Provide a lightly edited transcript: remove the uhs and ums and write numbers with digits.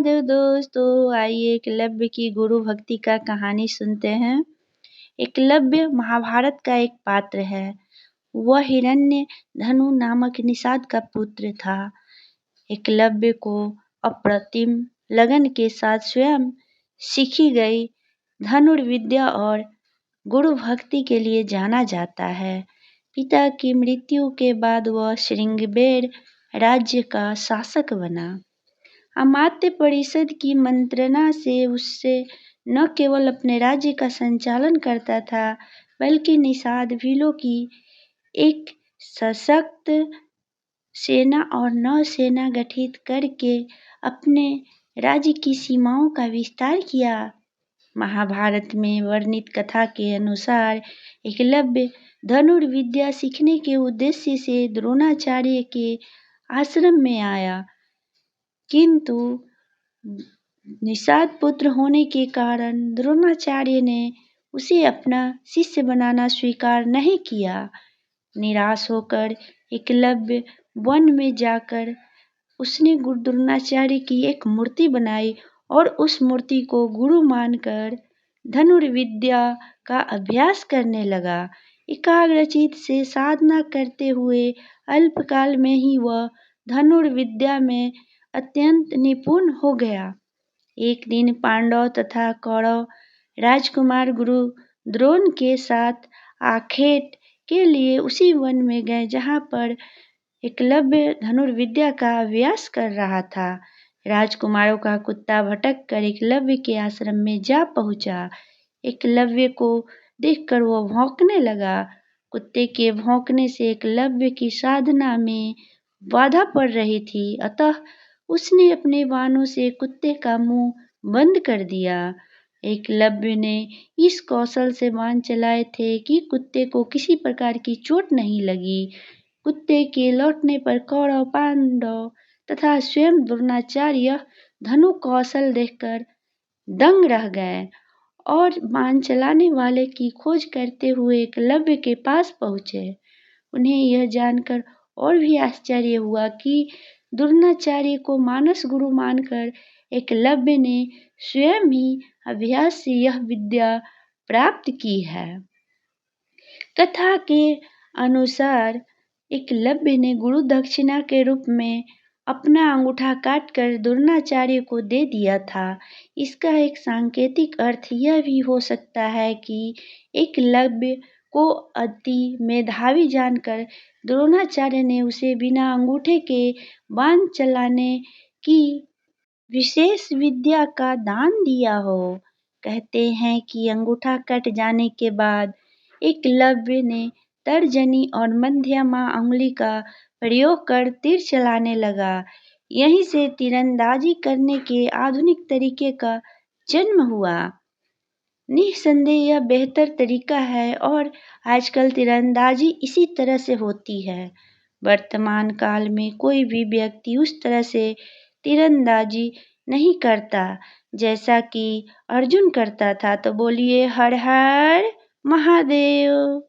महादेव दोस्तों, आइए एकलव्य की गुरु भक्ति का कहानी सुनते हैं। एकलव्य महाभारत का एक पात्र है। वह हिरण्य धनु नामक निषाद का पुत्र था। एकलव्य को अप्रतिम लगन के साथ स्वयं सीखी गई धनुर्विद्या और गुरु भक्ति के लिए जाना जाता है। पिता की मृत्यु के बाद वह श्रृंगबेर राज्य का शासक बना। अमात्य परिषद की मंत्रणा से उससे न केवल अपने राज्य का संचालन करता था, बल्कि निषाद भीलों की एक सशक्त सेना और नौसेना गठित करके अपने राज्य की सीमाओं का विस्तार किया। महाभारत में वर्णित कथा के अनुसार एकलव्य धनुर्विद्या सीखने के उद्देश्य से द्रोणाचार्य के आश्रम में आया, किंतु निषाद पुत्र होने के कारण द्रोणाचार्य ने उसे अपना शिष्य बनाना स्वीकार नहीं किया। निराश होकर एकलव्य वन में जाकर उसने गुरु द्रोणाचार्य की एक मूर्ति बनाई और उस मूर्ति को गुरु मानकर धनुर्विद्या का अभ्यास करने लगा। एकाग्रचित से साधना करते हुए अल्पकाल में ही वह धनुर्विद्या में अत्यंत निपुण हो गया। एक दिन पांडव तथा कौरव राजकुमार गुरु द्रोण के साथ आखेट के लिए उसी वन में गए जहाँ पर एकलव्य धनुर्विद्या का अभ्यास कर रहा था। राजकुमारों का कुत्ता भटक कर एकलव्य के आश्रम में जा पहुंचा। एकलव्य को देखकर वह भौंकने लगा। कुत्ते के भौंकने से एकलव्य की साधना में बाधा पड़ रही थी, अतः उसने अपने बाणों से कुत्ते का मुंह बंद कर दिया। एकलव्य ने इस कौशल से बाण चलाए थे कि कुत्ते को किसी प्रकार की चोट नहीं लगी। कुत्ते के लौटने पर कौरव, पांडव तथा स्वयं द्रोणाचार्य धनु कौशल देखकर दंग रह गए और बाण चलाने वाले की खोज करते हुए एकलव्य के पास पहुंचे। उन्हें यह जानकर और भी आश्चर्य हुआ कि द्रोणाचार्य को मानस गुरु मानकर एकलव्य ने स्वयं ही अभ्यास से यह विद्या प्राप्त की है। कथा के अनुसार एकलव्य ने गुरु दक्षिणा के रूप में अपना अंगूठा काटकर द्रोणाचार्य को दे दिया था। इसका एक सांकेतिक अर्थ यह भी हो सकता है कि एकलव्य को अति मेधावी जानकर द्रोणाचार्य ने उसे बिना अंगूठे के बाण चलाने की विशेष विद्या का दान दिया हो। कहते हैं कि अंगूठा कट जाने के बाद एकलव्य ने तर्जनी और मध्यमा अंगुली का प्रयोग कर तीर चलाने लगा। यहीं से तीरंदाजी करने के आधुनिक तरीके का जन्म हुआ। निस्संदेह यह बेहतर तरीका है और आजकल तीरंदाजी इसी तरह से होती है। वर्तमान काल में कोई भी व्यक्ति उस तरह से तीरंदाजी नहीं करता जैसा कि अर्जुन करता था। तो बोलिए हर हर महादेव।